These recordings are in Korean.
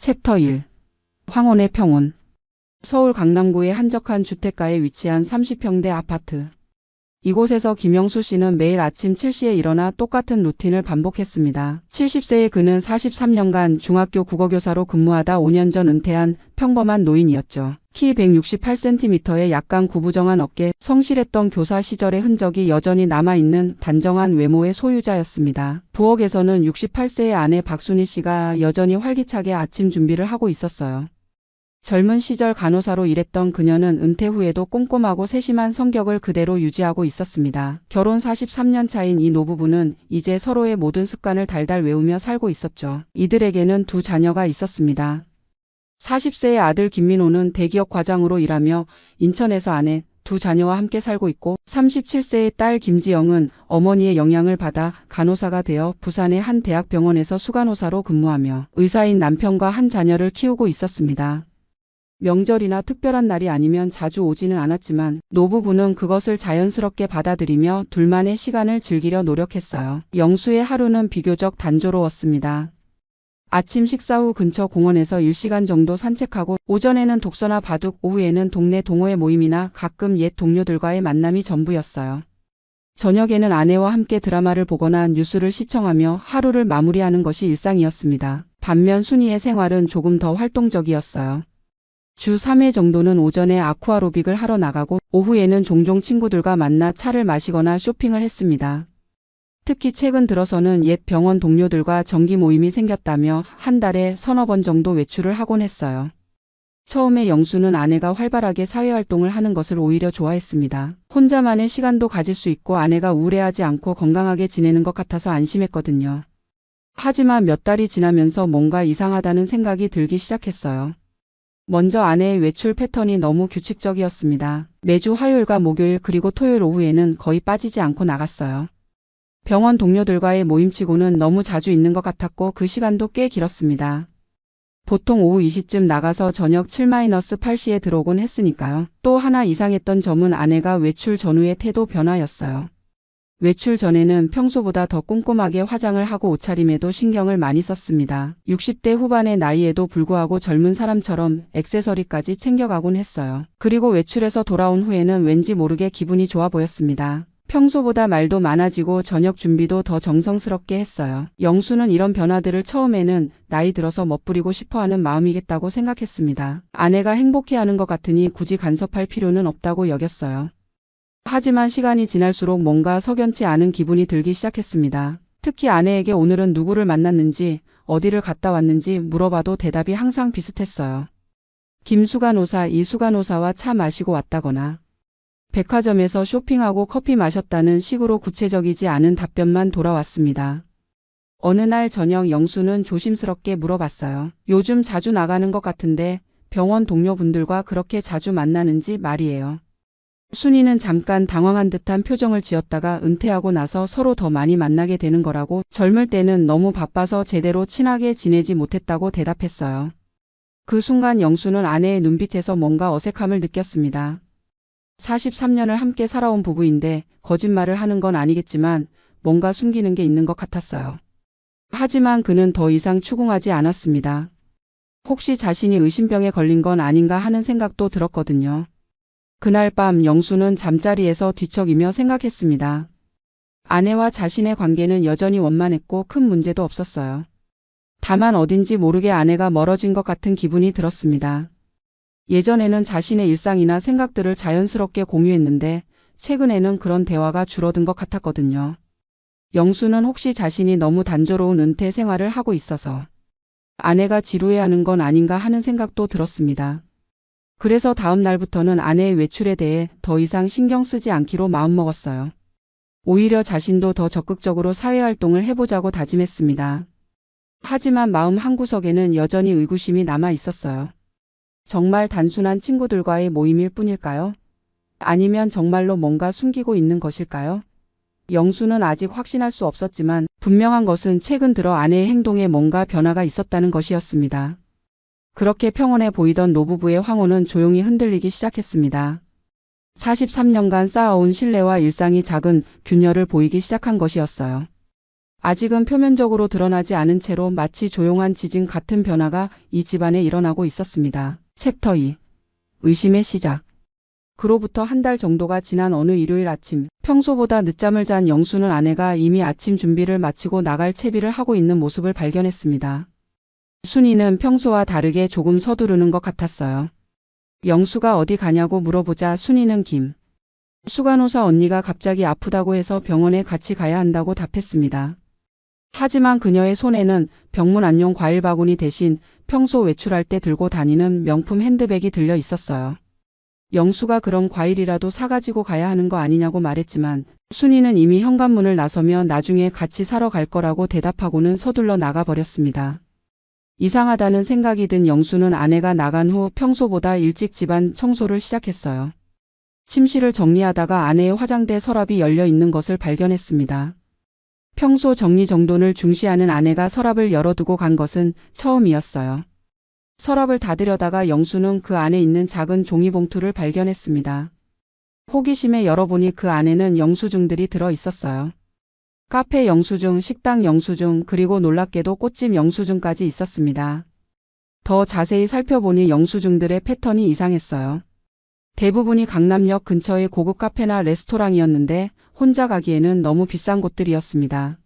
챕터 1. 황혼의 평온. 서울 강남구의 한적한 주택가에 위치한 30평대 아파트. 이곳에서 김영수 씨는 매일 아침 7시에 일어나 똑같은 루틴을 반복했습니다. 70세의 그는 43년간 중학교 국어교사로 근무하다 5년 전 은퇴한 평범한 노인이었죠. 키 168cm의 약간 구부정한 어깨, 성실했던 교사 시절의 흔적이 여전히 남아있는 단정한 외모의 소유자였습니다. 부엌에서는 68세의 아내 박순희 씨가 여전히 활기차게 아침 준비를 하고 있었어요. 젊은 시절 간호사로 일했던 그녀는 은퇴 후에도 꼼꼼하고 세심한 성격을 그대로 유지하고 있었습니다. 결혼 43년 차인 이 노부부는 이제 서로의 모든 습관을 달달 외우며 살고 있었죠. 이들에게는 두 자녀가 있었습니다. 40세의 아들 김민호는 대기업 과장으로 일하며 인천에서 아내, 두 자녀와 함께 살고 있고 37세의 딸 김지영은 어머니의 영향을 받아 간호사가 되어 부산의 한 대학병원에서 수간호사로 근무하며 의사인 남편과 한 자녀를 키우고 있었습니다. 명절이나 특별한 날이 아니면 자주 오지는 않았지만 노부부는 그것을 자연스럽게 받아들이며 둘만의 시간을 즐기려 노력했어요. 영수의 하루는 비교적 단조로웠습니다. 아침 식사 후 근처 공원에서 1시간 정도 산책하고 오전에는 독서나 바둑, 오후에는 동네 동호회 모임이나 가끔 옛 동료들과의 만남이 전부였어요. 저녁에는 아내와 함께 드라마를 보거나 뉴스를 시청하며 하루를 마무리하는 것이 일상이었습니다. 반면 순이의 생활은 조금 더 활동적이었어요. 주 3회 정도는 오전에 아쿠아로빅을 하러 나가고 오후에는 종종 친구들과 만나 차를 마시거나 쇼핑을 했습니다. 특히 최근 들어서는 옛 병원 동료들과 정기 모임이 생겼다며 한 달에 서너 번 정도 외출을 하곤 했어요. 처음에 영수는 아내가 활발하게 사회활동을 하는 것을 오히려 좋아했습니다. 혼자만의 시간도 가질 수 있고 아내가 우울해하지 않고 건강하게 지내는 것 같아서 안심했거든요. 하지만 몇 달이 지나면서 뭔가 이상하다는 생각이 들기 시작했어요. 먼저 아내의 외출 패턴이 너무 규칙적이었습니다. 매주 화요일과 목요일 그리고 토요일 오후에는 거의 빠지지 않고 나갔어요. 병원 동료들과의 모임치고는 너무 자주 있는 것 같았고 그 시간도 꽤 길었습니다. 보통 오후 2시쯤 나가서 저녁 7-8시에 들어오곤 했으니까요. 또 하나 이상했던 점은 아내가 외출 전후의 태도 변화였어요. 외출 전에는 평소보다 더 꼼꼼하게 화장을 하고 옷차림에도 신경을 많이 썼습니다. 60대 후반의 나이에도 불구하고 젊은 사람처럼 액세서리까지 챙겨가곤 했어요. 그리고 외출해서 돌아온 후에는 왠지 모르게 기분이 좋아 보였습니다. 평소보다 말도 많아지고 저녁 준비도 더 정성스럽게 했어요. 영수는 이런 변화들을 처음에는 나이 들어서 멋부리고 싶어하는 마음이겠다고 생각했습니다. 아내가 행복해하는 것 같으니 굳이 간섭할 필요는 없다고 여겼어요. 하지만 시간이 지날수록 뭔가 석연치 않은 기분이 들기 시작했습니다. 특히 아내에게 오늘은 누구를 만났는지 어디를 갔다 왔는지 물어봐도 대답이 항상 비슷했어요. 김수간호사, 이수간호사와 차 마시고 왔다거나 백화점에서 쇼핑하고 커피 마셨다는 식으로 구체적이지 않은 답변만 돌아왔습니다. 어느 날 저녁 영수는 조심스럽게 물어봤어요. 요즘 자주 나가는 것 같은데 병원 동료분들과 그렇게 자주 만나는지 말이에요. 순이는 잠깐 당황한 듯한 표정을 지었다가 은퇴하고 나서 서로 더 많이 만나게 되는 거라고 젊을 때는 너무 바빠서 제대로 친하게 지내지 못했다고 대답했어요. 그 순간 영수는 아내의 눈빛에서 뭔가 어색함을 느꼈습니다. 43년을 함께 살아온 부부인데 거짓말을 하는 건 아니겠지만 뭔가 숨기는 게 있는 것 같았어요. 하지만 그는 더 이상 추궁하지 않았습니다. 혹시 자신이 의심병에 걸린 건 아닌가 하는 생각도 들었거든요. 그날 밤 영수는 잠자리에서 뒤척이며 생각했습니다. 아내와 자신의 관계는 여전히 원만했고 큰 문제도 없었어요. 다만 어딘지 모르게 아내가 멀어진 것 같은 기분이 들었습니다. 예전에는 자신의 일상이나 생각들을 자연스럽게 공유했는데 최근에는 그런 대화가 줄어든 것 같았거든요. 영수는 혹시 자신이 너무 단조로운 은퇴 생활을 하고 있어서 아내가 지루해하는 건 아닌가 하는 생각도 들었습니다. 그래서 다음 날부터는 아내의 외출에 대해 더 이상 신경 쓰지 않기로 마음먹었어요. 오히려 자신도 더 적극적으로 사회활동을 해보자고 다짐했습니다. 하지만 마음 한구석에는 여전히 의구심이 남아 있었어요. 정말 단순한 친구들과의 모임일 뿐일까요? 아니면 정말로 뭔가 숨기고 있는 것일까요? 영수는 아직 확신할 수 없었지만 분명한 것은 최근 들어 아내의 행동에 뭔가 변화가 있었다는 것이었습니다. 그렇게 평온해 보이던 노부부의 황혼은 조용히 흔들리기 시작했습니다. 43년간 쌓아온 신뢰와 일상이 작은 균열을 보이기 시작한 것이었어요. 아직은 표면적으로 드러나지 않은 채로 마치 조용한 지진 같은 변화가 이 집안에 일어나고 있었습니다. 챕터 2. 의심의 시작. 그로부터 한 달 정도가 지난 어느 일요일 아침, 평소보다 늦잠을 잔 영수는 아내가 이미 아침 준비를 마치고 나갈 채비를 하고 있는 모습을 발견했습니다. 순이는 평소와 다르게 조금 서두르는 것 같았어요. 영수가 어디 가냐고 물어보자 순이는 수간호사 언니가 갑자기 아프다고 해서 병원에 같이 가야 한다고 답했습니다. 하지만 그녀의 손에는 병문 안용 과일 바구니 대신 평소 외출할 때 들고 다니는 명품 핸드백이 들려 있었어요. 영수가 그럼 과일이라도 사가지고 가야 하는 거 아니냐고 말했지만 순이는 이미 현관문을 나서며 나중에 같이 사러 갈 거라고 대답하고는 서둘러 나가버렸습니다. 이상하다는 생각이 든 영수는 아내가 나간 후 평소보다 일찍 집안 청소를 시작했어요. 침실을 정리하다가 아내의 화장대 서랍이 열려 있는 것을 발견했습니다. 평소 정리정돈을 중시하는 아내가 서랍을 열어두고 간 것은 처음이었어요. 서랍을 닫으려다가 영수는 그 안에 있는 작은 종이봉투를 발견했습니다. 호기심에 열어보니 그 안에는 영수증들이 들어 있었어요. 카페 영수증, 식당 영수증, 그리고 놀랍게도 꽃집 영수증까지 있었습니다. 더 자세히 살펴보니 영수증들의 패턴이 이상했어요. 대부분이 강남역 근처의 고급 카페나 레스토랑이었는데 혼자 가기에는 너무 비싼 곳들이었습니다.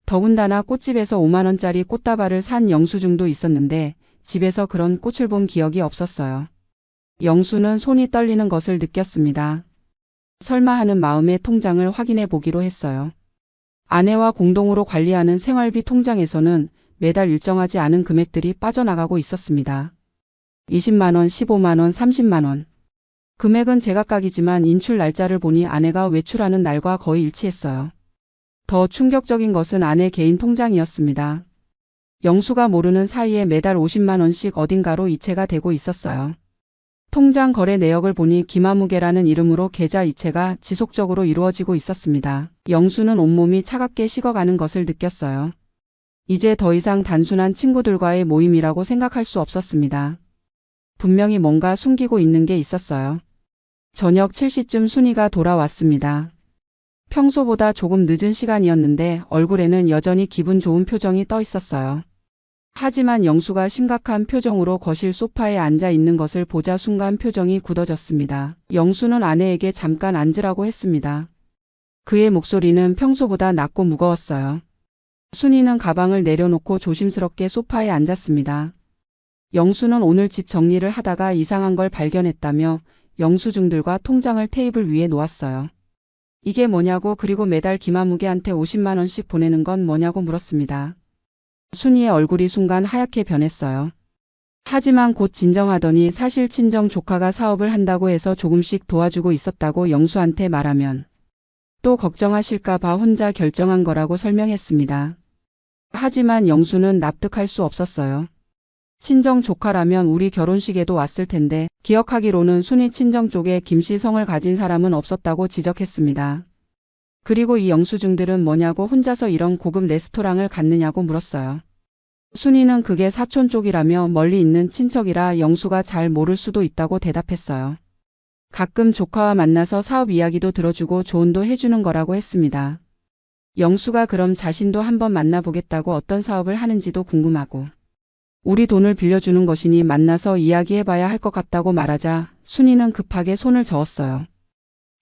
더군다나 꽃집에서 5만 원짜리 꽃다발을 산 영수증도 있었는데 집에서 그런 꽃을 본 기억이 없었어요. 영수는 손이 떨리는 것을 느꼈습니다. 설마 하는 마음에 통장을 확인해 보기로 했어요. 아내와 공동으로 관리하는 생활비 통장에서는 매달 일정하지 않은 금액들이 빠져나가고 있었습니다. 20만 원, 15만 원, 30만 원. 금액은 제각각이지만 인출 날짜를 보니 아내가 외출하는 날과 거의 일치했어요. 더 충격적인 것은 아내 개인 통장이었습니다. 영수가 모르는 사이에 매달 50만 원씩 어딘가로 이체가 되고 있었어요. 통장 거래 내역을 보니 김아무개라는 이름으로 계좌 이체가 지속적으로 이루어지고 있었습니다. 영수는 온몸이 차갑게 식어가는 것을 느꼈어요. 이제 더 이상 단순한 친구들과의 모임이라고 생각할 수 없었습니다. 분명히 뭔가 숨기고 있는 게 있었어요. 저녁 7시쯤 순이가 돌아왔습니다. 평소보다 조금 늦은 시간이었는데 얼굴에는 여전히 기분 좋은 표정이 떠 있었어요. 하지만 영수가 심각한 표정으로 거실 소파에 앉아 있는 것을 보자 순간 표정이 굳어졌습니다. 영수는 아내에게 잠깐 앉으라고 했습니다. 그의 목소리는 평소보다 낮고 무거웠어요. 순이는 가방을 내려놓고 조심스럽게 소파에 앉았습니다. 영수는 오늘 집 정리를 하다가 이상한 걸 발견했다며 영수증들과 통장을 테이블 위에 놓았어요. 이게 뭐냐고 그리고 매달 김아무개한테 50만 원씩 보내는 건 뭐냐고 물었습니다. 순이의 얼굴이 순간 하얗게 변했어요. 하지만 곧 진정하더니 사실 친정 조카가 사업을 한다고 해서 조금씩 도와주고 있었다고 영수한테 말하면 또 걱정하실까 봐 혼자 결정한 거라고 설명했습니다. 하지만 영수는 납득할 수 없었어요. 친정 조카라면 우리 결혼식에도 왔을 텐데 기억하기로는 순이 친정 쪽에 김씨성을 가진 사람은 없었다고 지적했습니다. 그리고 이 영수증들은 뭐냐고 혼자서 이런 고급 레스토랑을 갔느냐고 물었어요. 순이는 그게 사촌 쪽이라며 멀리 있는 친척이라 영수가 잘 모를 수도 있다고 대답했어요. 가끔 조카와 만나서 사업 이야기도 들어주고 조언도 해주는 거라고 했습니다. 영수가 그럼 자신도 한번 만나보겠다고 어떤 사업을 하는지도 궁금하고 우리 돈을 빌려주는 것이니 만나서 이야기해봐야 할 것 같다고 말하자 순이는 급하게 손을 저었어요.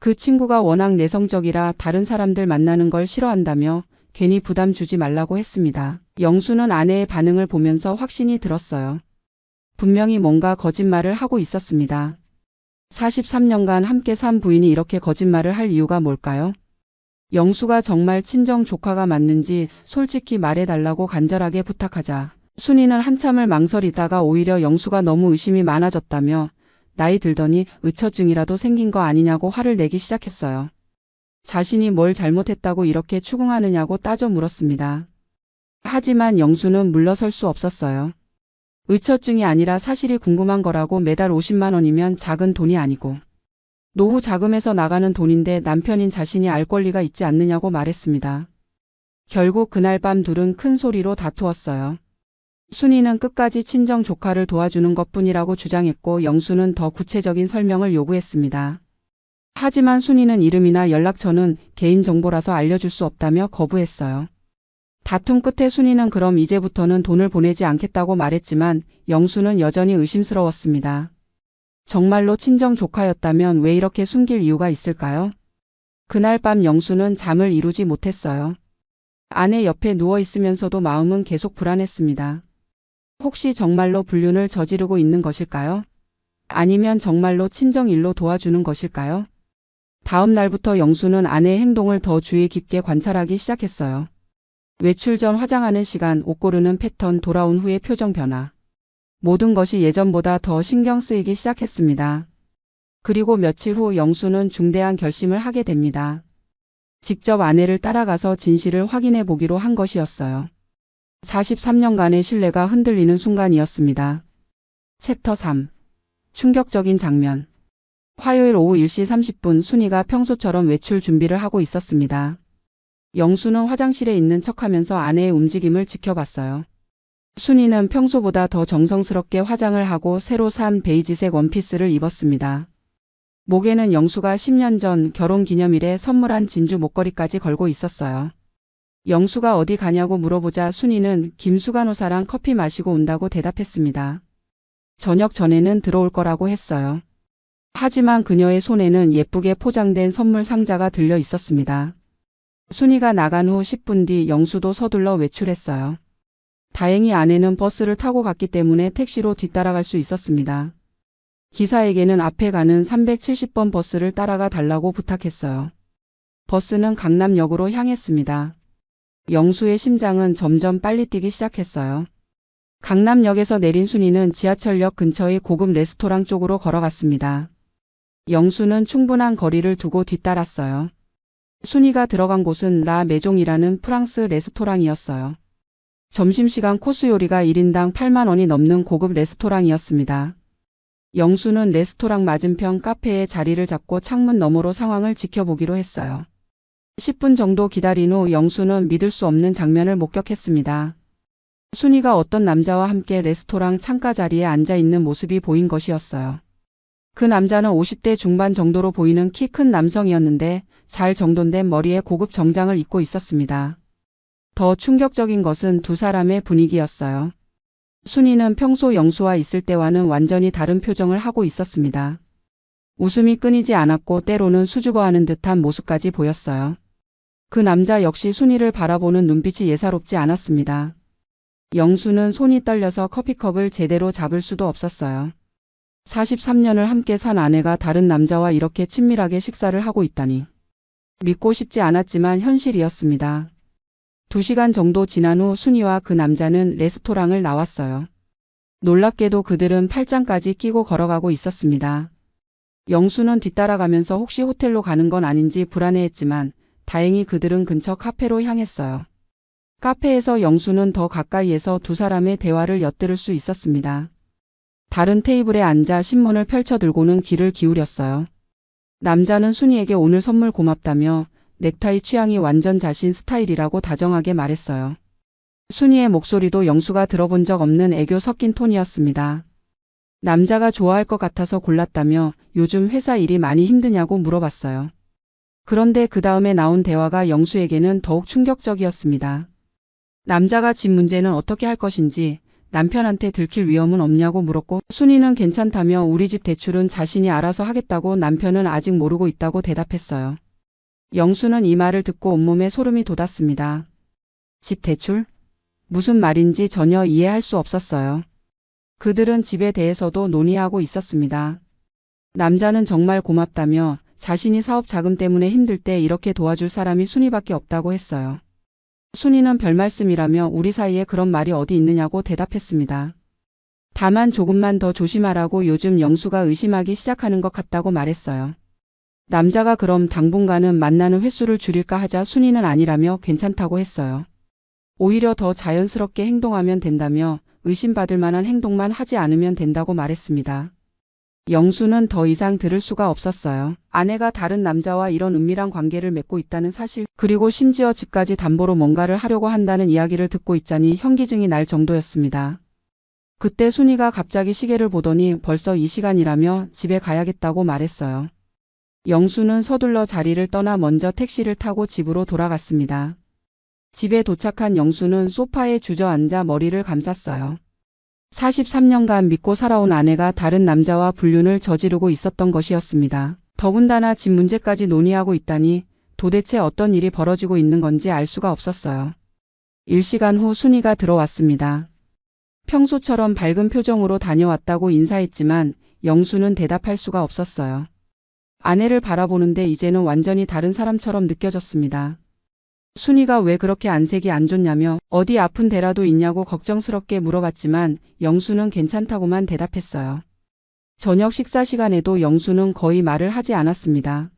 그 친구가 워낙 내성적이라 다른 사람들 만나는 걸 싫어한다며 괜히 부담 주지 말라고 했습니다. 영수는 아내의 반응을 보면서 확신이 들었어요. 분명히 뭔가 거짓말을 하고 있었습니다. 43년간 함께 산 부인이 이렇게 거짓말을 할 이유가 뭘까요? 영수가 정말 친정 조카가 맞는지 솔직히 말해달라고 간절하게 부탁하자 순이는 한참을 망설이다가 오히려 영수가 너무 의심이 많아졌다며 나이 들더니 의처증이라도 생긴 거 아니냐고 화를 내기 시작했어요. 자신이 뭘 잘못했다고 이렇게 추궁하느냐고 따져 물었습니다. 하지만 영수는 물러설 수 없었어요. 의처증이 아니라 사실이 궁금한 거라고 매달 50만 원이면 작은 돈이 아니고 노후 자금에서 나가는 돈인데 남편인 자신이 알 권리가 있지 않느냐고 말했습니다. 결국 그날 밤 둘은 큰 소리로 다투었어요. 순이는 끝까지 친정 조카를 도와주는 것뿐이라고 주장했고 영수는 더 구체적인 설명을 요구했습니다. 하지만 순이는 이름이나 연락처는 개인정보라서 알려줄 수 없다며 거부했어요. 다툼 끝에 순이는 그럼 이제부터는 돈을 보내지 않겠다고 말했지만 영수는 여전히 의심스러웠습니다. 정말로 친정 조카였다면 왜 이렇게 숨길 이유가 있을까요? 그날 밤 영수는 잠을 이루지 못했어요. 아내 옆에 누워 있으면서도 마음은 계속 불안했습니다. 혹시 정말로 불륜을 저지르고 있는 것일까요? 아니면 정말로 친정 일로 도와주는 것일까요? 다음 날부터 영수는 아내의 행동을 더 주의 깊게 관찰하기 시작했어요. 외출 전 화장하는 시간, 옷 고르는 패턴, 돌아온 후의 표정 변화. 모든 것이 예전보다 더 신경 쓰이기 시작했습니다. 그리고 며칠 후 영수는 중대한 결심을 하게 됩니다. 직접 아내를 따라가서 진실을 확인해 보기로 한 것이었어요. 43년간의 신뢰가 흔들리는 순간이었습니다. 챕터 3. 충격적인 장면. 화요일 오후 1시 30분 순이가 평소처럼 외출 준비를 하고 있었습니다. 영수는 화장실에 있는 척하면서 아내의 움직임을 지켜봤어요. 순이는 평소보다 더 정성스럽게 화장을 하고 새로 산 베이지색 원피스를 입었습니다. 목에는 영수가 10년 전 결혼기념일에 선물한 진주 목걸이까지 걸고 있었어요. 영수가 어디 가냐고 물어보자 순이는 김수간호사랑 커피 마시고 온다고 대답했습니다. 저녁 전에는 들어올 거라고 했어요. 하지만 그녀의 손에는 예쁘게 포장된 선물 상자가 들려 있었습니다. 순이가 나간 후 10분 뒤 영수도 서둘러 외출했어요. 다행히 아내는 버스를 타고 갔기 때문에 택시로 뒤따라갈 수 있었습니다. 기사에게는 앞에 가는 370번 버스를 따라가 달라고 부탁했어요. 버스는 강남역으로 향했습니다. 영수의 심장은 점점 빨리 뛰기 시작했어요. 강남역에서 내린 순이는 지하철역 근처의 고급 레스토랑 쪽으로 걸어갔습니다. 영수는 충분한 거리를 두고 뒤따랐어요. 순이가 들어간 곳은 라 메종이라는 프랑스 레스토랑이었어요. 점심시간 코스 요리가 1인당 8만 원이 넘는 고급 레스토랑이었습니다. 영수는 레스토랑 맞은편 카페에 자리를 잡고 창문 너머로 상황을 지켜보기로 했어요. 10분 정도 기다린 후 영수는 믿을 수 없는 장면을 목격했습니다. 순이가 어떤 남자와 함께 레스토랑 창가 자리에 앉아 있는 모습이 보인 것이었어요. 그 남자는 50대 중반 정도로 보이는 키 큰 남성이었는데 잘 정돈된 머리에 고급 정장을 입고 있었습니다. 더 충격적인 것은 두 사람의 분위기였어요. 순이는 평소 영수와 있을 때와는 완전히 다른 표정을 하고 있었습니다. 웃음이 끊이지 않았고 때로는 수줍어하는 듯한 모습까지 보였어요. 그 남자 역시 순이를 바라보는 눈빛이 예사롭지 않았습니다. 영수는 손이 떨려서 커피컵을 제대로 잡을 수도 없었어요. 43년을 함께 산 아내가 다른 남자와 이렇게 친밀하게 식사를 하고 있다니. 믿고 싶지 않았지만 현실이었습니다. 2시간 정도 지난 후 순이와 그 남자는 레스토랑을 나왔어요. 놀랍게도 그들은 팔짱까지 끼고 걸어가고 있었습니다. 영수는 뒤따라가면서 혹시 호텔로 가는 건 아닌지 불안해했지만 다행히 그들은 근처 카페로 향했어요. 카페에서 영수는 더 가까이에서 두 사람의 대화를 엿들을 수 있었습니다. 다른 테이블에 앉아 신문을 펼쳐들고는 귀를 기울였어요. 남자는 순이에게 오늘 선물 고맙다며 넥타이 취향이 완전 자신 스타일이라고 다정하게 말했어요. 순이의 목소리도 영수가 들어본 적 없는 애교 섞인 톤이었습니다. 남자가 좋아할 것 같아서 골랐다며 요즘 회사 일이 많이 힘드냐고 물어봤어요. 그런데 그 다음에 나온 대화가 영수에게는 더욱 충격적이었습니다. 남자가 집 문제는 어떻게 할 것인지 남편한테 들킬 위험은 없냐고 물었고 순이는 괜찮다며 우리 집 대출은 자신이 알아서 하겠다고 남편은 아직 모르고 있다고 대답했어요. 영수는 이 말을 듣고 온몸에 소름이 돋았습니다. 집 대출? 무슨 말인지 전혀 이해할 수 없었어요. 그들은 집에 대해서도 논의하고 있었습니다. 남자는 정말 고맙다며 자신이 사업 자금 때문에 힘들 때 이렇게 도와줄 사람이 순이밖에 없다고 했어요. 순이는 별말씀이라며 우리 사이에 그런 말이 어디 있느냐고 대답했습니다. 다만 조금만 더 조심하라고 요즘 영수가 의심하기 시작하는 것 같다고 말했어요. 남자가 그럼 당분간은 만나는 횟수를 줄일까 하자 순이는 아니라며 괜찮다고 했어요. 오히려 더 자연스럽게 행동하면 된다며 의심받을 만한 행동만 하지 않으면 된다고 말했습니다. 영수는 더 이상 들을 수가 없었어요. 아내가 다른 남자와 이런 은밀한 관계를 맺고 있다는 사실, 그리고 심지어 집까지 담보로 뭔가를 하려고 한다는 이야기를 듣고 있자니 현기증이 날 정도였습니다. 그때 순이가 갑자기 시계를 보더니 벌써 이 시간이라며 집에 가야겠다고 말했어요. 영수는 서둘러 자리를 떠나 먼저 택시를 타고 집으로 돌아갔습니다. 집에 도착한 영수는 소파에 주저앉아 머리를 감쌌어요. 43년간 믿고 살아온 아내가 다른 남자와 불륜을 저지르고 있었던 것이었습니다. 더군다나 집 문제까지 논의하고 있다니 도대체 어떤 일이 벌어지고 있는 건지 알 수가 없었어요. 일시간 후 순이가 들어왔습니다. 평소처럼 밝은 표정으로 다녀왔다고 인사했지만 영수는 대답할 수가 없었어요. 아내를 바라보는데 이제는 완전히 다른 사람처럼 느껴졌습니다. 순이가 왜 그렇게 안색이 안 좋냐며 어디 아픈 데라도 있냐고 걱정스럽게 물어봤지만 영수는 괜찮다고만 대답했어요. 저녁 식사 시간에도 영수는 거의 말을 하지 않았습니다.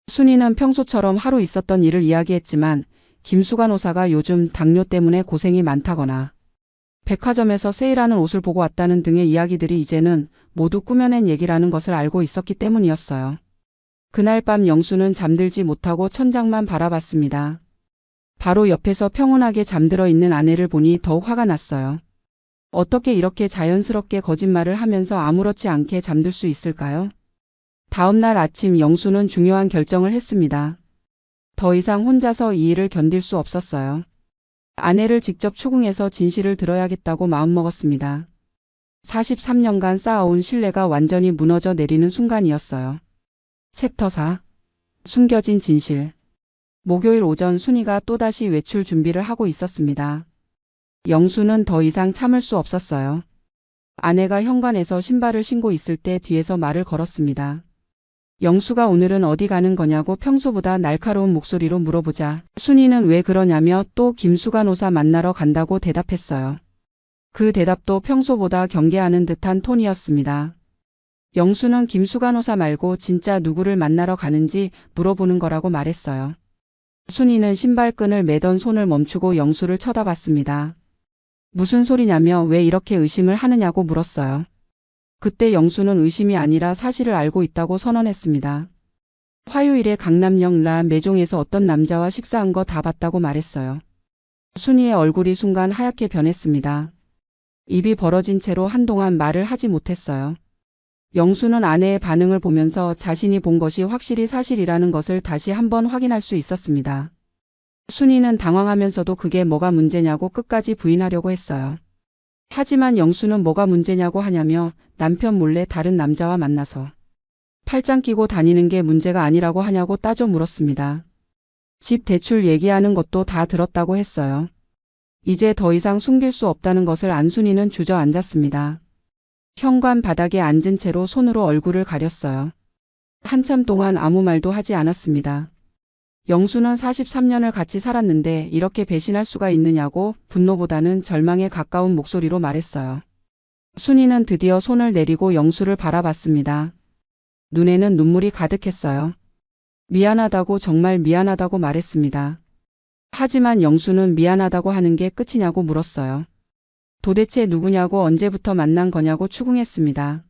순이는 평소처럼 하루 있었던 일을 이야기했지만 김수관 오사가 요즘 당뇨 때문에 고생이 많다거나 백화점에서 세일하는 옷을 보고 왔다는 등의 이야기들이 이제는 모두 꾸며낸 얘기라는 것을 알고 있었기 때문이었어요. 그날 밤 영수는 잠들지 못하고 천장만 바라봤습니다. 바로 옆에서 평온하게 잠들어 있는 아내를 보니 더욱 화가 났어요. 어떻게 이렇게 자연스럽게 거짓말을 하면서 아무렇지 않게 잠들 수 있을까요? 다음 날 아침 영수는 중요한 결정을 했습니다. 더 이상 혼자서 이 일을 견딜 수 없었어요. 아내를 직접 추궁해서 진실을 들어야겠다고 마음먹었습니다. 43년간 쌓아온 신뢰가 완전히 무너져 내리는 순간이었어요. 챕터 4. 숨겨진 진실. 목요일 오전 순이가 또다시 외출 준비를 하고 있었습니다. 영수는 더 이상 참을 수 없었어요. 아내가 현관에서 신발을 신고 있을 때 뒤에서 말을 걸었습니다. 영수가 오늘은 어디 가는 거냐고 평소보다 날카로운 목소리로 물어보자 순이는 왜 그러냐며 또 김수관 오사 만나러 간다고 대답했어요. 그 대답도 평소보다 경계하는 듯한 톤이었습니다. 영수는 김수관 오사 말고 진짜 누구를 만나러 가는지 물어보는 거라고 말했어요. 순이는 신발끈을 매던 손을 멈추고 영수를 쳐다봤습니다. 무슨 소리냐며 왜 이렇게 의심을 하느냐고 물었어요. 그때 영수는 의심이 아니라 사실을 알고 있다고 선언했습니다. 화요일에 강남역 라 매종에서 어떤 남자와 식사한 거 다 봤다고 말했어요. 순이의 얼굴이 순간 하얗게 변했습니다. 입이 벌어진 채로 한동안 말을 하지 못했어요. 영수는 아내의 반응을 보면서 자신이 본 것이 확실히 사실이라는 것을 다시 한번 확인할 수 있었습니다. 순이는 당황하면서도 그게 뭐가 문제냐고 끝까지 부인하려고 했어요. 하지만 영수는 뭐가 문제냐고 하냐며 남편 몰래 다른 남자와 만나서 팔짱 끼고 다니는 게 문제가 아니라고 하냐고 따져 물었습니다. 집 대출 얘기하는 것도 다 들었다고 했어요. 이제 더 이상 숨길 수 없다는 것을 안 순이는 주저앉았습니다. 현관 바닥에 앉은 채로 손으로 얼굴을 가렸어요. 한참 동안 아무 말도 하지 않았습니다. 영수는 43년을 같이 살았는데 이렇게 배신할 수가 있느냐고 분노보다는 절망에 가까운 목소리로 말했어요. 순이는 드디어 손을 내리고 영수를 바라봤습니다. 눈에는 눈물이 가득했어요. 미안하다고 정말 미안하다고 말했습니다. 하지만 영수는 미안하다고 하는 게 끝이냐고 물었어요. 도대체 누구냐고 언제부터 만난 거냐고 추궁했습니다.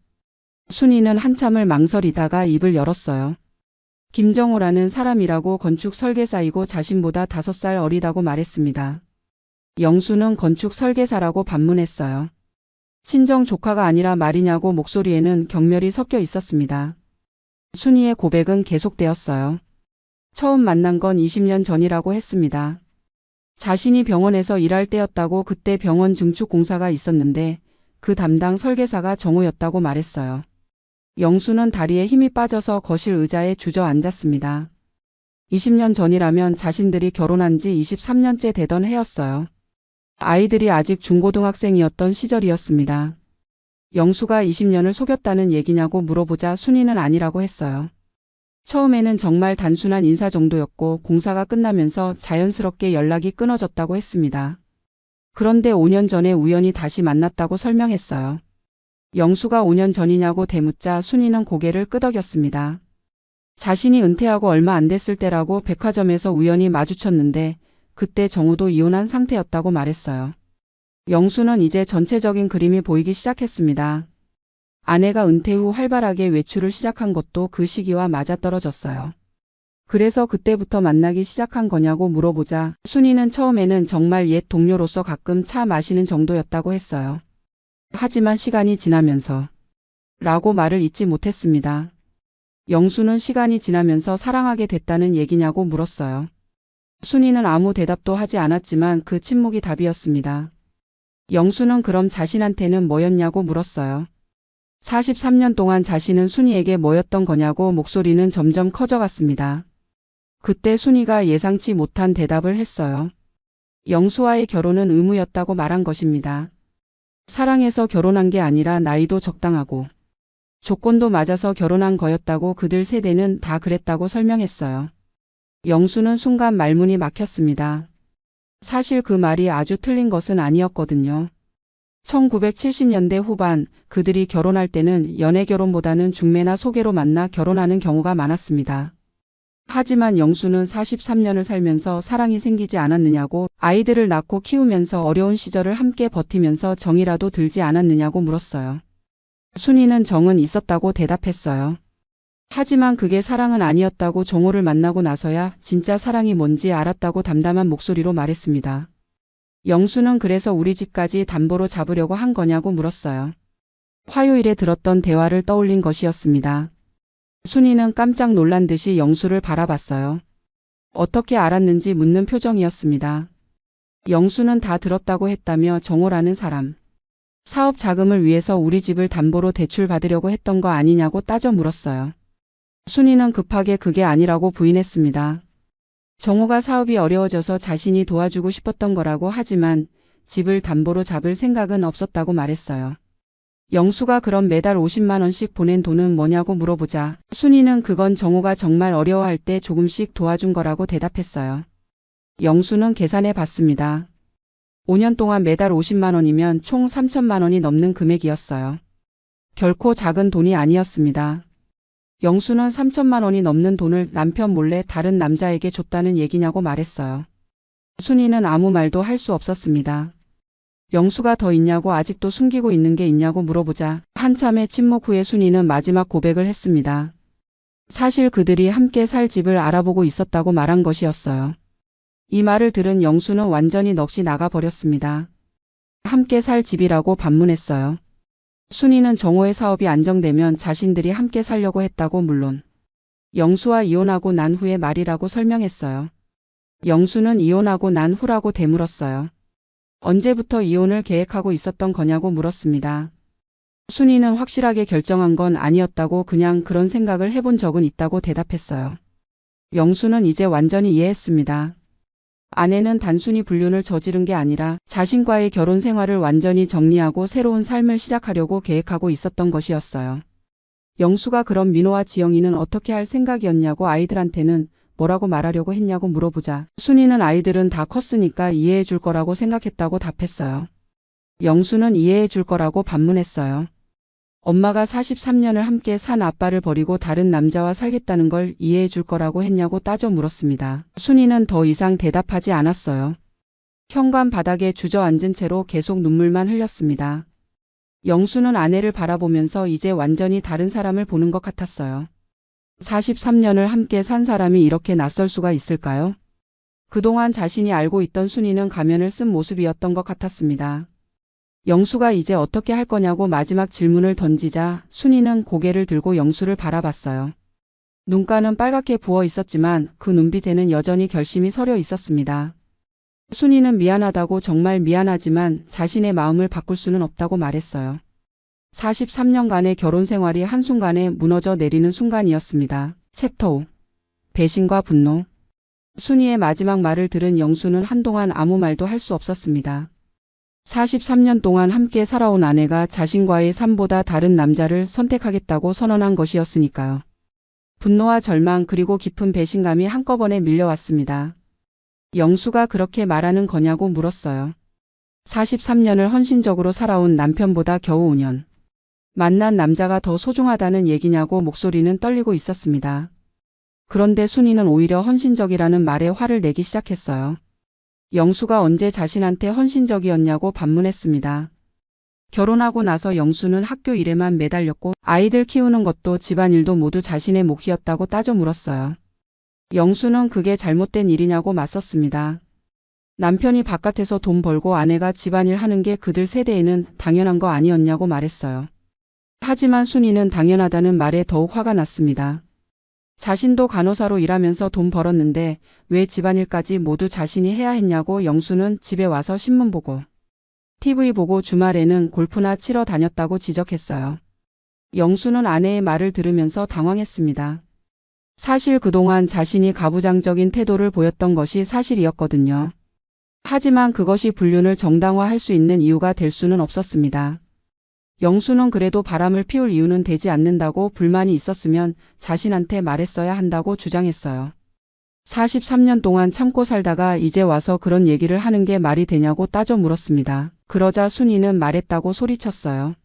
순이는 한참을 망설이다가 입을 열었어요. 김정호라는 사람이라고 건축 설계사이고 자신보다 5살 어리다고 말했습니다. 영수는 건축 설계사라고 반문했어요. 친정 조카가 아니라 말이냐고 목소리에는 경멸이 섞여 있었습니다. 순이의 고백은 계속되었어요. 처음 만난 건 20년 전이라고 했습니다. 자신이 병원에서 일할 때였다고 그때 병원 증축 공사가 있었는데 그 담당 설계사가 정호였다고 말했어요. 영수는 다리에 힘이 빠져서 거실 의자에 주저앉았습니다. 20년 전이라면 자신들이 결혼한 지 23년째 되던 해였어요. 아이들이 아직 중고등학생이었던 시절이었습니다. 영수가 20년을 속였다는 얘기냐고 물어보자 순이는 아니라고 했어요. 처음에는 정말 단순한 인사 정도였고 공사가 끝나면서 자연스럽게 연락이 끊어졌다고 했습니다. 그런데 5년 전에 우연히 다시 만났다고 설명했어요. 영수가 5년 전이냐고 되묻자 순이는 고개를 끄덕였습니다. 자신이 은퇴하고 얼마 안 됐을 때라고 백화점에서 우연히 마주쳤는데 그때 정우도 이혼한 상태였다고 말했어요. 영수는 이제 전체적인 그림이 보이기 시작했습니다. 아내가 은퇴 후 활발하게 외출을 시작한 것도 그 시기와 맞아떨어졌어요. 그래서 그때부터 만나기 시작한 거냐고 물어보자 순이는 처음에는 정말 옛 동료로서 가끔 차 마시는 정도였다고 했어요. 하지만 시간이 지나면서 라고 말을 잇지 못했습니다. 영수는 시간이 지나면서 사랑하게 됐다는 얘기냐고 물었어요. 순이는 아무 대답도 하지 않았지만 그 침묵이 답이었습니다. 영수는 그럼 자신한테는 뭐였냐고 물었어요. 43년 동안 자신은 순이에게 뭐였던 거냐고 목소리는 점점 커져갔습니다. 그때 순이가 예상치 못한 대답을 했어요. 영수와의 결혼은 의무였다고 말한 것입니다. 사랑해서 결혼한 게 아니라 나이도 적당하고 조건도 맞아서 결혼한 거였다고 그들 세대는 다 그랬다고 설명했어요. 영수는 순간 말문이 막혔습니다. 사실 그 말이 아주 틀린 것은 아니었거든요. 1970년대 후반 그들이 결혼할 때는 연애 결혼보다는 중매나 소개로 만나 결혼하는 경우가 많았습니다. 하지만 영수는 43년을 살면서 사랑이 생기지 않았느냐고, 아이들을 낳고 키우면서 어려운 시절을 함께 버티면서 정이라도 들지 않았느냐고 물었어요. 순이는 정은 있었다고 대답했어요. 하지만 그게 사랑은 아니었다고 정호를 만나고 나서야 진짜 사랑이 뭔지 알았다고 담담한 목소리로 말했습니다. 영수는 그래서 우리 집까지 담보로 잡으려고 한 거냐고 물었어요. 화요일에 들었던 대화를 떠올린 것이었습니다. 순이는 깜짝 놀란 듯이 영수를 바라봤어요. 어떻게 알았는지 묻는 표정이었습니다. 영수는 다 들었다고 했다며 정호라는 사람, 사업 자금을 위해서 우리 집을 담보로 대출받으려고 했던 거 아니냐고 따져 물었어요. 순이는 급하게 그게 아니라고 부인했습니다. 정호가 사업이 어려워져서 자신이 도와주고 싶었던 거라고 하지만 집을 담보로 잡을 생각은 없었다고 말했어요. 영수가 그럼 매달 50만 원씩 보낸 돈은 뭐냐고 물어보자 순이는 그건 정호가 정말 어려워할 때 조금씩 도와준 거라고 대답했어요. 영수는 계산해 봤습니다. 5년 동안 매달 50만 원이면 총 3천만 원이 넘는 금액이었어요. 결코 작은 돈이 아니었습니다. 영수는 3천만 원이 넘는 돈을 남편 몰래 다른 남자에게 줬다는 얘기냐고 말했어요. 순이는 아무 말도 할 수 없었습니다. 영수가 더 있냐고, 아직도 숨기고 있는 게 있냐고 물어보자 한참의 침묵 후에 순이는 마지막 고백을 했습니다. 사실 그들이 함께 살 집을 알아보고 있었다고 말한 것이었어요. 이 말을 들은 영수는 완전히 넋이 나가버렸습니다. 함께 살 집이라고 반문했어요. 순이는 정호의 사업이 안정되면 자신들이 함께 살려고 했다고, 물론 영수와 이혼하고 난 후의 말이라고 설명했어요. 영수는 이혼하고 난 후라고 되물었어요. 언제부터 이혼을 계획하고 있었던 거냐고 물었습니다. 순이는 확실하게 결정한 건 아니었다고, 그냥 그런 생각을 해본 적은 있다고 대답했어요. 영수는 이제 완전히 이해했습니다. 아내는 단순히 불륜을 저지른 게 아니라 자신과의 결혼 생활을 완전히 정리하고 새로운 삶을 시작하려고 계획하고 있었던 것이었어요. 영수가 그럼 민호와 지영이는 어떻게 할 생각이었냐고, 아이들한테는 뭐라고 말하려고 했냐고 물어보자 순이는 아이들은 다 컸으니까 이해해 줄 거라고 생각했다고 답했어요. 영수는 이해해 줄 거라고 반문했어요. 엄마가 43년을 함께 산 아빠를 버리고 다른 남자와 살겠다는 걸 이해해 줄 거라고 했냐고 따져 물었습니다. 순이는 더 이상 대답하지 않았어요. 현관 바닥에 주저앉은 채로 계속 눈물만 흘렸습니다. 영수는 아내를 바라보면서 이제 완전히 다른 사람을 보는 것 같았어요. 43년을 함께 산 사람이 이렇게 낯설 수가 있을까요? 그동안 자신이 알고 있던 순이는 가면을 쓴 모습이었던 것 같았습니다. 영수가 이제 어떻게 할 거냐고 마지막 질문을 던지자 순이는 고개를 들고 영수를 바라봤어요. 눈가는 빨갛게 부어 있었지만 그 눈빛에는 여전히 결심이 서려 있었습니다. 순이는 미안하다고, 정말 미안하지만 자신의 마음을 바꿀 수는 없다고 말했어요. 43년간의 결혼 생활이 한순간에 무너져 내리는 순간이었습니다. 챕터 5. 배신과 분노. 순이의 마지막 말을 들은 영수는 한동안 아무 말도 할 수 없었습니다. 43년 동안 함께 살아온 아내가 자신과의 삶보다 다른 남자를 선택하겠다고 선언한 것이었으니까요. 분노와 절망 그리고 깊은 배신감이 한꺼번에 밀려왔습니다. 영수가 그렇게 말하는 거냐고 물었어요. 43년을 헌신적으로 살아온 남편보다 겨우 5년 만난 남자가 더 소중하다는 얘기냐고 목소리는 떨리고 있었습니다. 그런데 순이는 오히려 헌신적이라는 말에 화를 내기 시작했어요. 영수가 언제 자신한테 헌신적이었냐고 반문했습니다. 결혼하고 나서 영수는 학교 일에만 매달렸고 아이들 키우는 것도 집안일도 모두 자신의 몫이었다고 따져 물었어요. 영수는 그게 잘못된 일이냐고 맞섰습니다. 남편이 바깥에서 돈 벌고 아내가 집안일 하는 게 그들 세대에는 당연한 거 아니었냐고 말했어요. 하지만 순이는 당연하다는 말에 더욱 화가 났습니다. 자신도 간호사로 일하면서 돈 벌었는데 왜 집안일까지 모두 자신이 해야 했냐고 영수는 집에 와서 신문 보고 TV 보고 주말에는 골프나 치러 다녔다고 지적했어요. 영수는 아내의 말을 들으면서 당황했습니다. 사실 그동안 자신이 가부장적인 태도를 보였던 것이 사실이었거든요. 하지만 그것이 불륜을 정당화할 수 있는 이유가 될 수는 없었습니다. 영수는 그래도 바람을 피울 이유는 되지 않는다고 불만이 있었으면 자신한테 말했어야 한다고 주장했어요. 43년 동안 참고 살다가 이제 와서 그런 얘기를 하는 게 말이 되냐고 따져 물었습니다. 그러자 순이는 말했다고 소리쳤어요.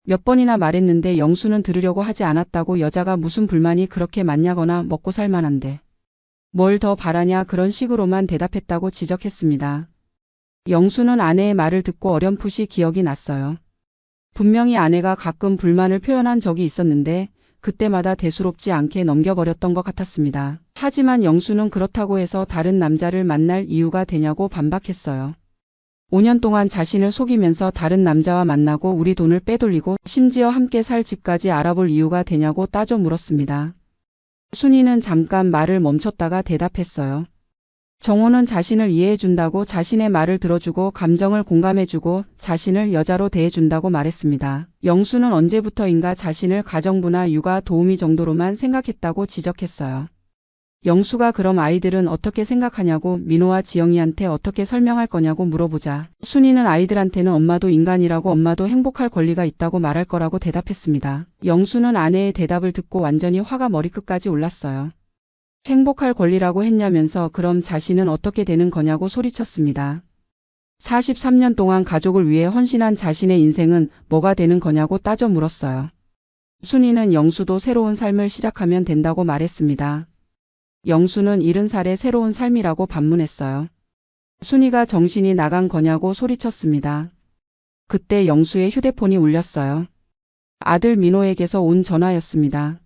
몇 번이나 말했는데 영수는 들으려고 하지 않았다고. 여자가 무슨 불만이 그렇게 많냐거나 먹고 살만한데 뭘 더 바라냐 그런 식으로만 대답했다고 지적했습니다. 영수는 아내의 말을 듣고 어렴풋이 기억이 났어요. 분명히 아내가 가끔 불만을 표현한 적이 있었는데 그때마다 대수롭지 않게 넘겨버렸던 것 같았습니다. 하지만 영수는 그렇다고 해서 다른 남자를 만날 이유가 되냐고 반박했어요. 5년 동안 자신을 속이면서 다른 남자와 만나고 우리 돈을 빼돌리고 심지어 함께 살 집까지 알아볼 이유가 되냐고 따져 물었습니다. 순이는 잠깐 말을 멈췄다가 대답했어요. 정호는 자신을 이해해준다고, 자신의 말을 들어주고 감정을 공감해주고 자신을 여자로 대해준다고 말했습니다. 영수는 언제부터인가 자신을 가정부나 육아 도우미 정도로만 생각했다고 지적했어요. 영수가 그럼 아이들은 어떻게 생각하냐고 민호와 지영이한테 어떻게 설명할 거냐고 물어보자 순이는 아이들한테는 엄마도 인간이라고 엄마도 행복할 권리가 있다고 말할 거라고 대답했습니다. 영수는 아내의 대답을 듣고 완전히 화가 머리끝까지 올랐어요. 행복할 권리라고 했냐면서 그럼 자신은 어떻게 되는 거냐고 소리쳤습니다. 43년 동안 가족을 위해 헌신한 자신의 인생은 뭐가 되는 거냐고 따져 물었어요. 순이는 영수도 새로운 삶을 시작하면 된다고 말했습니다. 영수는 70살의 새로운 삶이라고 반문했어요. 순이가 정신이 나간 거냐고 소리쳤습니다. 그때 영수의 휴대폰이 울렸어요. 아들 민호에게서 온 전화였습니다.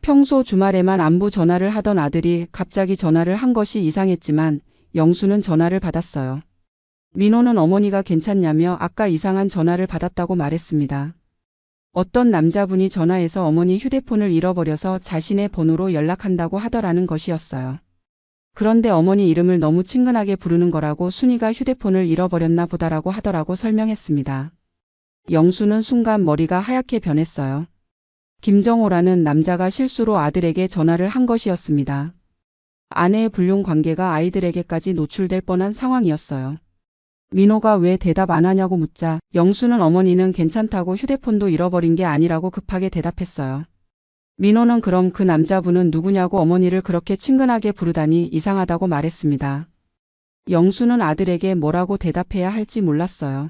평소 주말에만 안부 전화를 하던 아들이 갑자기 전화를 한 것이 이상했지만 영수는 전화를 받았어요. 민호는 어머니가 괜찮냐며 아까 이상한 전화를 받았다고 말했습니다. 어떤 남자분이 전화해서 어머니 휴대폰을 잃어버려서 자신의 번호로 연락한다고 하더라는 것이었어요. 그런데 어머니 이름을 너무 친근하게 부르는 거라고 순이가 휴대폰을 잃어버렸나 보다라고 하더라고 설명했습니다. 영수는 순간 머리가 하얗게 변했어요. 김정호라는 남자가 실수로 아들에게 전화를 한 것이었습니다. 아내의 불륜 관계가 아이들에게까지 노출될 뻔한 상황이었어요. 민호가 왜 대답 안 하냐고 묻자 영수는 어머니는 괜찮다고 휴대폰도 잃어버린 게 아니라고 급하게 대답했어요. 민호는 그럼 그 남자분은 누구냐고 어머니를 그렇게 친근하게 부르다니 이상하다고 말했습니다. 영수는 아들에게 뭐라고 대답해야 할지 몰랐어요.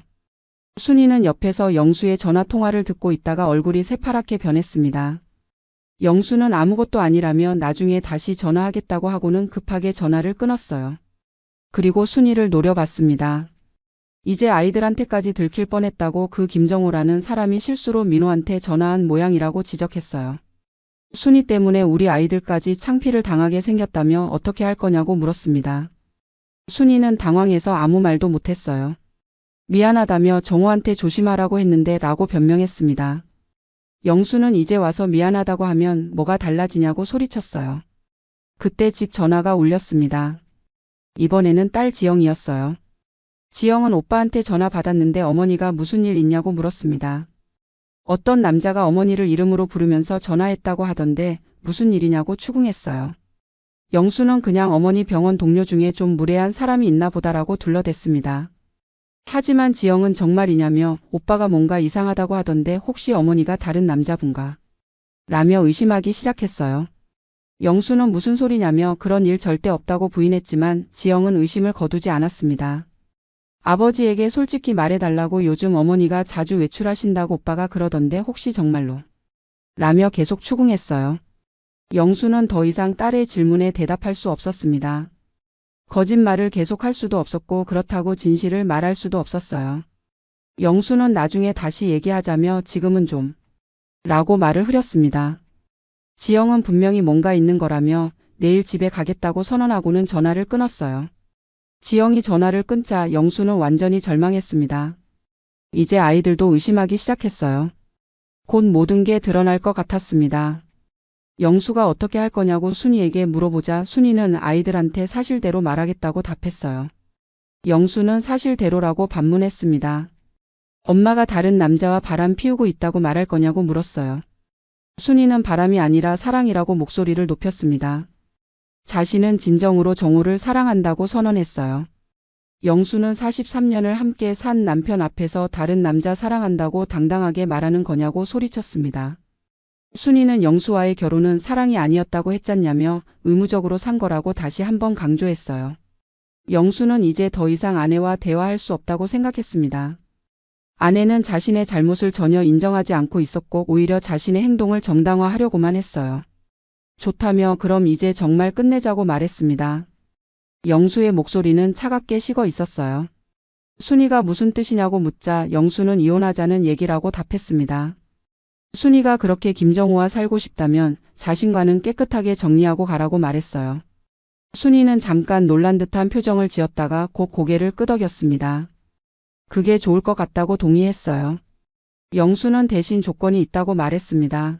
순이는 옆에서 영수의 전화 통화를 듣고 있다가 얼굴이 새파랗게 변했습니다. 영수는 아무것도 아니라며 나중에 다시 전화하겠다고 하고는 급하게 전화를 끊었어요. 그리고 순이를 노려봤습니다. 이제 아이들한테까지 들킬 뻔했다고 그 김정호라는 사람이 실수로 민호한테 전화한 모양이라고 지적했어요. 순이 때문에 우리 아이들까지 창피를 당하게 생겼다며 어떻게 할 거냐고 물었습니다. 순이는 당황해서 아무 말도 못했어요. 미안하다며 정호한테 조심하라고 했는데 라고 변명했습니다. 영수는 이제 와서 미안하다고 하면 뭐가 달라지냐고 소리쳤어요. 그때 집 전화가 울렸습니다. 이번에는 딸 지영이었어요. 지영은 오빠한테 전화 받았는데 어머니가 무슨 일 있냐고 물었습니다. 어떤 남자가 어머니를 이름으로 부르면서 전화했다고 하던데 무슨 일이냐고 추궁했어요. 영수는 그냥 어머니 병원 동료 중에 좀 무례한 사람이 있나 보다라고 둘러댔습니다. 하지만 지영은 정말이냐며 오빠가 뭔가 이상하다고 하던데 혹시 어머니가 다른 남자분가? 라며 의심하기 시작했어요. 영수는 무슨 소리냐며 그런 일 절대 없다고 부인했지만 지영은 의심을 거두지 않았습니다. 아버지에게 솔직히 말해달라고 요즘 어머니가 자주 외출하신다고 오빠가 그러던데 혹시 정말로? 라며 계속 추궁했어요. 영수는 더 이상 딸의 질문에 대답할 수 없었습니다. 거짓말을 계속할 수도 없었고 그렇다고 진실을 말할 수도 없었어요. 영수는 나중에 다시 얘기하자며 지금은 좀 라고 말을 흐렸습니다. 지영은 분명히 뭔가 있는 거라며 내일 집에 가겠다고 선언하고는 전화를 끊었어요. 지영이 전화를 끊자 영수는 완전히 절망했습니다. 이제 아이들도 의심하기 시작했어요. 곧 모든 게 드러날 것 같았습니다. 영수가 어떻게 할 거냐고 순이에게 물어보자 순이는 아이들한테 사실대로 말하겠다고 답했어요. 영수는 사실대로라고 반문했습니다. 엄마가 다른 남자와 바람 피우고 있다고 말할 거냐고 물었어요. 순이는 바람이 아니라 사랑이라고 목소리를 높였습니다. 자신은 진정으로 정우를 사랑한다고 선언했어요. 영수는 43년을 함께 산 남편 앞에서 다른 남자 사랑한다고 당당하게 말하는 거냐고 소리쳤습니다. 순이는 영수와의 결혼은 사랑이 아니었다고 했잖냐며 의무적으로 산 거라고 다시 한번 강조했어요. 영수는 이제 더 이상 아내와 대화할 수 없다고 생각했습니다. 아내는 자신의 잘못을 전혀 인정하지 않고 있었고 오히려 자신의 행동을 정당화하려고만 했어요. 좋다며 그럼 이제 정말 끝내자고 말했습니다. 영수의 목소리는 차갑게 식어 있었어요. 순이가 무슨 뜻이냐고 묻자 영수는 이혼하자는 얘기라고 답했습니다. 순이가 그렇게 김정우와 살고 싶다면 자신과는 깨끗하게 정리하고 가라고 말했어요. 순이는 잠깐 놀란 듯한 표정을 지었다가 곧 고개를 끄덕였습니다. 그게 좋을 것 같다고 동의했어요. 영수는 대신 조건이 있다고 말했습니다.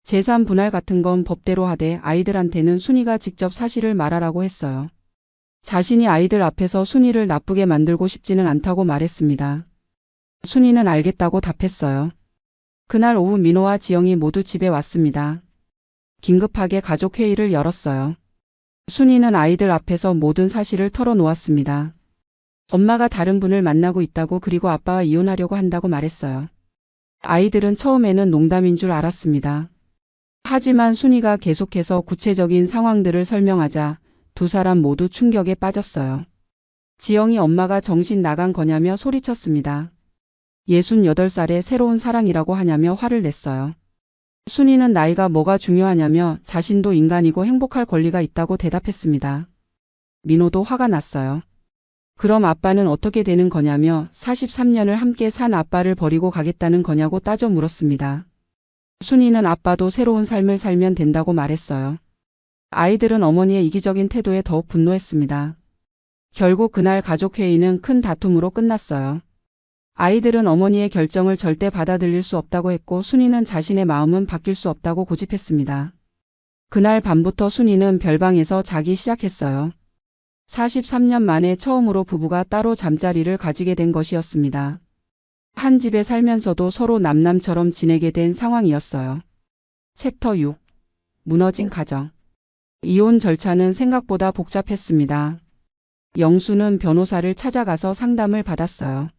재산 분할 같은 건 법대로 하되 아이들한테는 순이가 직접 사실을 말하라고 했어요. 자신이 아이들 앞에서 순이를 나쁘게 만들고 싶지는 않다고 말했습니다. 순이는 알겠다고 답했어요. 그날 오후 민호와 지영이 모두 집에 왔습니다. 긴급하게 가족회의를 열었어요. 순이는 아이들 앞에서 모든 사실을 털어놓았습니다. 엄마가 다른 분을 만나고 있다고 그리고 아빠와 이혼하려고 한다고 말했어요. 아이들은 처음에는 농담인 줄 알았습니다. 하지만 순이가 계속해서 구체적인 상황들을 설명하자 두 사람 모두 충격에 빠졌어요. 지영이 엄마가 정신 나간 거냐며 소리쳤습니다. 68살의 새로운 사랑이라고 하냐며 화를 냈어요. 순이는 나이가 뭐가 중요하냐며 자신도 인간이고 행복할 권리가 있다고 대답했습니다. 민호도 화가 났어요. 그럼 아빠는 어떻게 되는 거냐며 43년을 함께 산 아빠를 버리고 가겠다는 거냐고 따져 물었습니다. 순이는 아빠도 새로운 삶을 살면 된다고 말했어요. 아이들은 어머니의 이기적인 태도에 더욱 분노했습니다. 결국 그날 가족회의는 큰 다툼으로 끝났어요. 아이들은 어머니의 결정을 절대 받아들일 수 없다고 했고 순이는 자신의 마음은 바뀔 수 없다고 고집했습니다. 그날 밤부터 순이는 별방에서 자기 시작했어요. 43년 만에 처음으로 부부가 따로 잠자리를 가지게 된 것이었습니다. 한 집에 살면서도 서로 남남처럼 지내게 된 상황이었어요. 챕터 6. 무너진 가정. 이혼 절차는 생각보다 복잡했습니다. 영수는 변호사를 찾아가서 상담을 받았어요.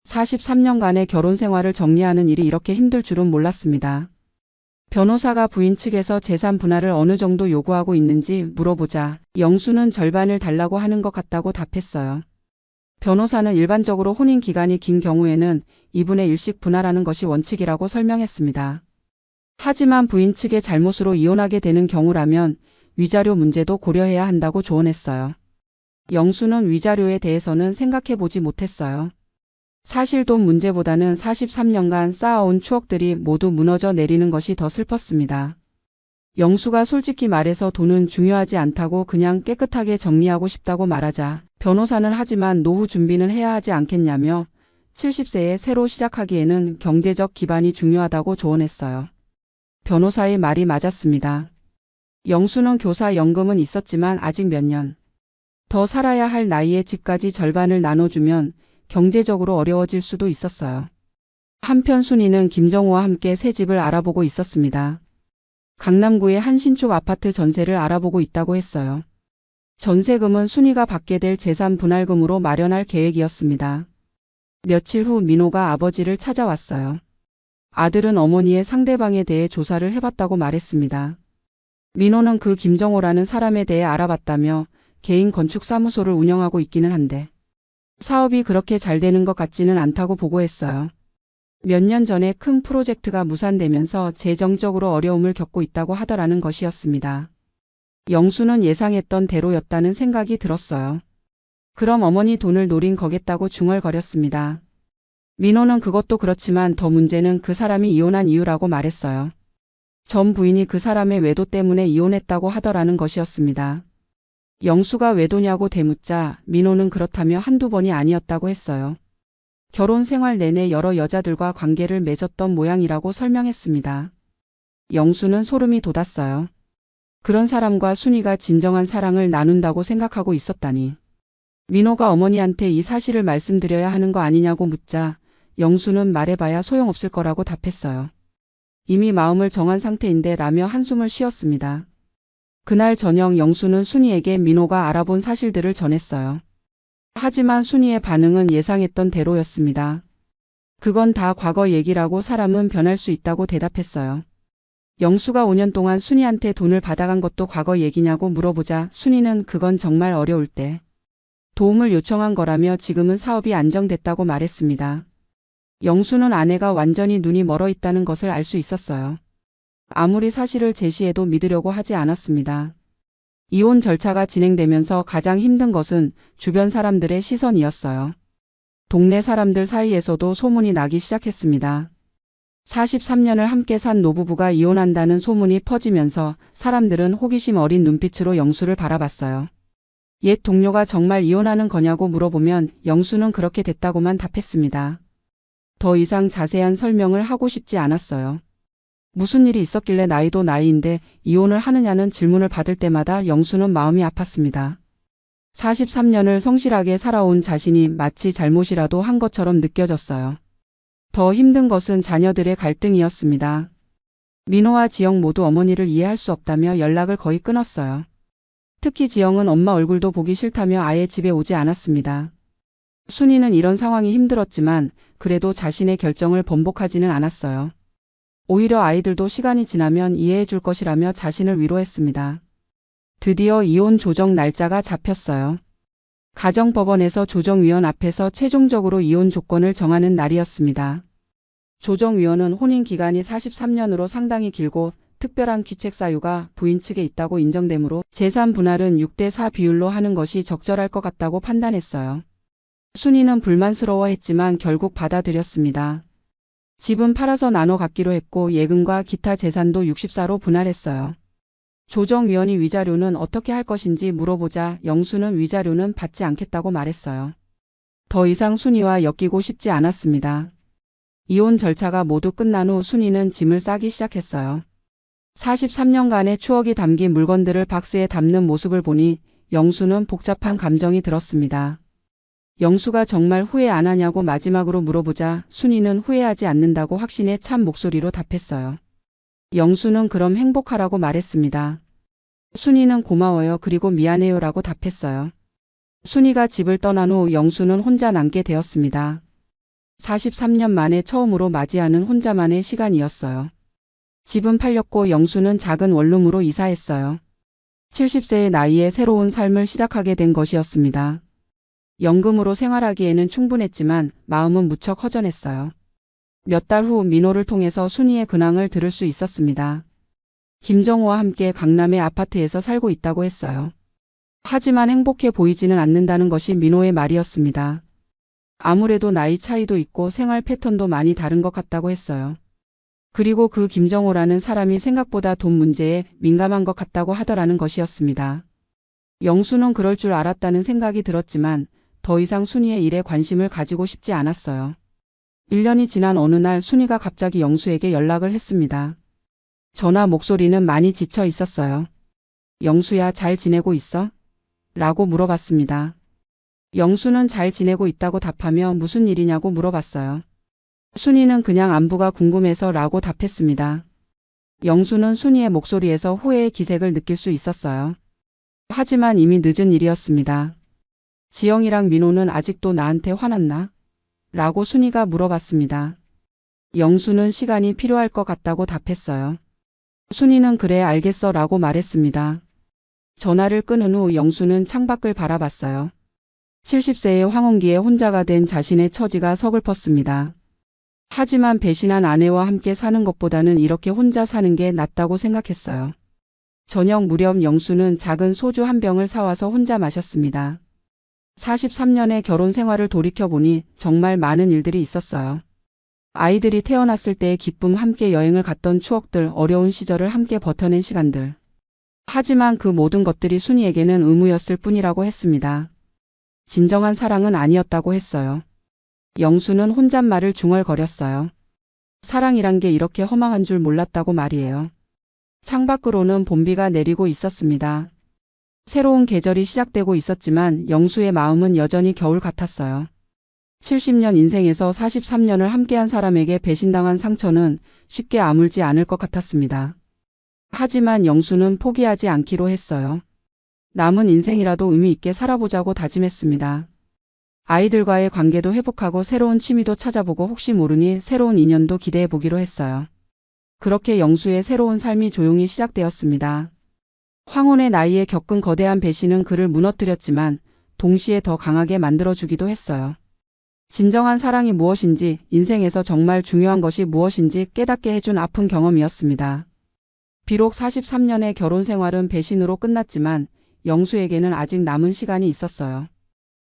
43년간의 결혼 생활을 정리하는 일이 이렇게 힘들 줄은 몰랐습니다. 변호사가 부인 측에서 재산 분할을 어느 정도 요구하고 있는지 물어보자 영수는 절반을 달라고 하는 것 같다고 답했어요. 변호사는 일반적으로 혼인 기간이 긴 경우에는 2분의 1씩 분할하는 것이 원칙이라고 설명했습니다. 하지만 부인 측의 잘못으로 이혼하게 되는 경우라면 위자료 문제도 고려해야 한다고 조언했어요. 영수는 위자료에 대해서는 생각해보지 못했어요. 사실 돈 문제보다는 43년간 쌓아온 추억들이 모두 무너져 내리는 것이 더 슬펐습니다. 영수가 솔직히 말해서 돈은 중요하지 않다고 그냥 깨끗하게 정리하고 싶다고 말하자 변호사는 하지만 노후 준비는 해야 하지 않겠냐며 70세에 새로 시작하기에는 경제적 기반이 중요하다고 조언했어요. 변호사의 말이 맞았습니다. 영수는 교사 연금은 있었지만 아직 몇 년 더 살아야 할 나이에 집까지 절반을 나눠주면 경제적으로 어려워질 수도 있었어요. 한편 순이는 김정우와 함께 새 집을 알아보고 있었습니다. 강남구의 한 신축 아파트 전세를 알아보고 있다고 했어요. 전세금은 순이가 받게 될 재산 분할금으로 마련할 계획이었습니다. 며칠 후 민호가 아버지를 찾아왔어요. 아들은 어머니의 상대방에 대해 조사를 해봤다고 말했습니다. 민호는 그 김정호라는 사람에 대해 알아봤다며 개인 건축사무소를 운영하고 있기는 한데 사업이 그렇게 잘 되는 것 같지는 않다고 보고했어요. 몇 년 전에 큰 프로젝트가 무산되면서 재정적으로 어려움을 겪고 있다고 하더라는 것이었습니다. 영수는 예상했던 대로였다는 생각이 들었어요. 그럼 어머니 돈을 노린 거겠다고 중얼거렸습니다. 민호는 그것도 그렇지만 더 문제는 그 사람이 이혼한 이유라고 말했어요. 전 부인이 그 사람의 외도 때문에 이혼했다고 하더라는 것이었습니다. 영수가 외도냐고 되묻자 민호는 그렇다며 한두 번이 아니었다고 했어요. 결혼 생활 내내 여러 여자들과 관계를 맺었던 모양이라고 설명했습니다. 영수는 소름이 돋았어요. 그런 사람과 순이가 진정한 사랑을 나눈다고 생각하고 있었다니. 민호가 어머니한테 이 사실을 말씀드려야 하는 거 아니냐고 묻자 영수는 말해봐야 소용없을 거라고 답했어요. 이미 마음을 정한 상태인데 라며 한숨을 쉬었습니다. 그날 저녁 영수는 순이에게 민호가 알아본 사실들을 전했어요. 하지만 순이의 반응은 예상했던 대로였습니다. 그건 다 과거 얘기라고 사람은 변할 수 있다고 대답했어요. 영수가 5년 동안 순이한테 돈을 받아간 것도 과거 얘기냐고 물어보자 순이는 그건 정말 어려울 때 도움을 요청한 거라며 지금은 사업이 안정됐다고 말했습니다. 영수는 아내가 완전히 눈이 멀어 있다는 것을 알 수 있었어요. 아무리 사실을 제시해도 믿으려고 하지 않았습니다. 이혼 절차가 진행되면서 가장 힘든 것은 주변 사람들의 시선이었어요. 동네 사람들 사이에서도 소문이 나기 시작했습니다. 43년을 함께 산 노부부가 이혼한다는 소문이 퍼지면서 사람들은 호기심 어린 눈빛으로 영수를 바라봤어요. 옛 동료가 정말 이혼하는 거냐고 물어보면 영수는 그렇게 됐다고만 답했습니다. 더 이상 자세한 설명을 하고 싶지 않았어요. 무슨 일이 있었길래 나이도 나이인데 이혼을 하느냐는 질문을 받을 때마다 영수는 마음이 아팠습니다. 43년을 성실하게 살아온 자신이 마치 잘못이라도 한 것처럼 느껴졌어요. 더 힘든 것은 자녀들의 갈등이었습니다. 민호와 지영 모두 어머니를 이해할 수 없다며 연락을 거의 끊었어요. 특히 지영은 엄마 얼굴도 보기 싫다며 아예 집에 오지 않았습니다. 순이는 이런 상황이 힘들었지만 그래도 자신의 결정을 번복하지는 않았어요. 오히려 아이들도 시간이 지나면 이해해 줄 것이라며 자신을 위로했습니다. 드디어 이혼 조정 날짜가 잡혔어요. 가정법원에서 조정위원 앞에서 최종적으로 이혼 조건을 정하는 날이었습니다. 조정위원은 혼인 기간이 43년으로 상당히 길고 특별한 귀책 사유가 부인 측에 있다고 인정되므로 재산 분할은 6대4 비율로 하는 것이 적절할 것 같다고 판단했어요. 순이는 불만스러워했지만 결국 받아들였습니다. 집은 팔아서 나눠 갖기로 했고 예금과 기타 재산도 64로 분할했어요. 조정위원이 위자료는 어떻게 할 것인지 물어보자 영수는 위자료는 받지 않겠다고 말했어요. 더 이상 순이와 엮이고 싶지 않았습니다. 이혼 절차가 모두 끝난 후 순이는 짐을 싸기 시작했어요. 43년간의 추억이 담긴 물건들을 박스에 담는 모습을 보니 영수는 복잡한 감정이 들었습니다. 영수가 정말 후회 안 하냐고 마지막으로 물어보자 순이는 후회하지 않는다고 확신에 찬 목소리로 답했어요. 영수는 그럼 행복하라고 말했습니다. 순이는 고마워요 그리고 미안해요라고 답했어요. 순이가 집을 떠난 후 영수는 혼자 남게 되었습니다. 43년 만에 처음으로 맞이하는 혼자만의 시간이었어요. 집은 팔렸고 영수는 작은 원룸으로 이사했어요. 70세의 나이에 새로운 삶을 시작하게 된 것이었습니다. 연금으로 생활하기에는 충분했지만 마음은 무척 허전했어요. 몇 달 후 민호를 통해서 순이의 근황을 들을 수 있었습니다. 김정호와 함께 강남의 아파트에서 살고 있다고 했어요. 하지만 행복해 보이지는 않는다는 것이 민호의 말이었습니다. 아무래도 나이 차이도 있고 생활 패턴도 많이 다른 것 같다고 했어요. 그리고 그 김정호라는 사람이 생각보다 돈 문제에 민감한 것 같다고 하더라는 것이었습니다. 영수는 그럴 줄 알았다는 생각이 들었지만 더 이상 순이의 일에 관심을 가지고 싶지 않았어요. 1년이 지난 어느 날 순이가 갑자기 영수에게 연락을 했습니다. 전화 목소리는 많이 지쳐 있었어요. 영수야 잘 지내고 있어? 라고 물어봤습니다. 영수는 잘 지내고 있다고 답하며 무슨 일이냐고 물어봤어요. 순이는 그냥 안부가 궁금해서 라고 답했습니다. 영수는 순이의 목소리에서 후회의 기색을 느낄 수 있었어요. 하지만 이미 늦은 일이었습니다. 지영이랑 민호는 아직도 나한테 화났나? 라고 순이가 물어봤습니다. 영수는 시간이 필요할 것 같다고 답했어요. 순이는 그래 알겠어 라고 말했습니다. 전화를 끊은 후 영수는 창밖을 바라봤어요. 70세의 황혼기에 혼자가 된 자신의 처지가 서글펐습니다. 하지만 배신한 아내와 함께 사는 것보다는 이렇게 혼자 사는 게 낫다고 생각했어요. 저녁 무렵 영수는 작은 소주 한 병을 사와서 혼자 마셨습니다. 43년의 결혼 생활을 돌이켜보니 정말 많은 일들이 있었어요. 아이들이 태어났을 때의 기쁨, 함께 여행을 갔던 추억들, 어려운 시절을 함께 버텨낸 시간들. 하지만 그 모든 것들이 순이에게는 의무였을 뿐이라고 했습니다. 진정한 사랑은 아니었다고 했어요. 영수는 혼잣말을 중얼거렸어요. 사랑이란 게 이렇게 허망한 줄 몰랐다고 말이에요. 창밖으로는 봄비가 내리고 있었습니다. 새로운 계절이 시작되고 있었지만 영수의 마음은 여전히 겨울 같았어요. 70년 인생에서 43년을 함께한 사람에게 배신당한 상처는 쉽게 아물지 않을 것 같았습니다. 하지만 영수는 포기하지 않기로 했어요. 남은 인생이라도 의미 있게 살아보자고 다짐했습니다. 아이들과의 관계도 회복하고 새로운 취미도 찾아보고 혹시 모르니 새로운 인연도 기대해 보기로 했어요. 그렇게 영수의 새로운 삶이 조용히 시작되었습니다. 황혼의 나이에 겪은 거대한 배신은 그를 무너뜨렸지만 동시에 더 강하게 만들어주기도 했어요. 진정한 사랑이 무엇인지, 인생에서 정말 중요한 것이 무엇인지 깨닫게 해준 아픈 경험이었습니다. 비록 43년의 결혼 생활은 배신으로 끝났지만 영수에게는 아직 남은 시간이 있었어요.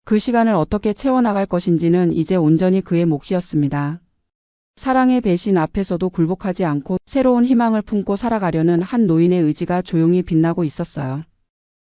그 시간을 어떻게 채워나갈 것인지는 이제 온전히 그의 몫이었습니다. 사랑의 배신 앞에서도 굴복하지 않고 새로운 희망을 품고 살아가려는 한 노인의 의지가 조용히 빛나고 있었어요.